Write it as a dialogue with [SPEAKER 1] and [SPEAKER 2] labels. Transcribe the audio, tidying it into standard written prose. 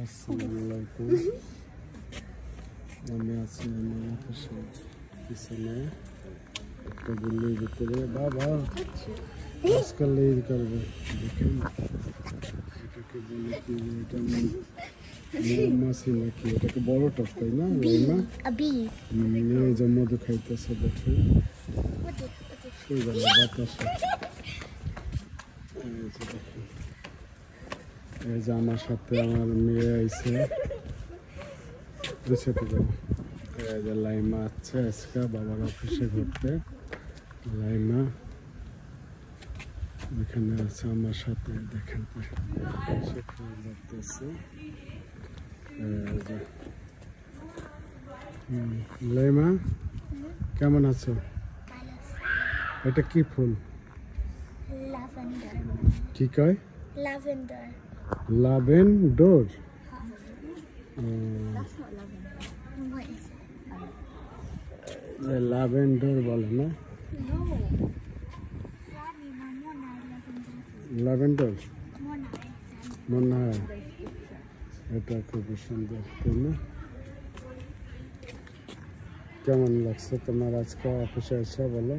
[SPEAKER 1] আসসালামুয়ালাইকুম। আমি আছি আমার অফিসের পিছনে একটা গলির ভিতরে। বাবা আজকাল লেট করবে, দেখেন এটাকে বলে কি, এটা মৌমাছি নাকি, এটাকে বড় টপ তাই না? মেয়ে যে মধু খাইতেছে দেখে বাতাসে। এই যে আমার সাথে আমার মেয়ে আইছে, এই যে লাইমা আছে আজকে বাবার অফিসে ঘুরতে। লাইমা এখানে আছে আমার সাথে, দেখেন সে ফুল ধরতেছে। লাইমা কেমন আছো? এটা কি ফুল? কি কয়?
[SPEAKER 2] Lavender.
[SPEAKER 1] লাভেন্ডর?
[SPEAKER 2] That's not lavender. What is it?
[SPEAKER 1] লাভেন্ডর বলে না?
[SPEAKER 2] No. Sorry, no, Mona lavender.
[SPEAKER 1] লাভেন্ডর
[SPEAKER 2] Mona.
[SPEAKER 1] মনে হয়। এটা খুবই সুন্দর তাই না? কেমন লাগছে তোমার আজকে অফিসে এসে বলো?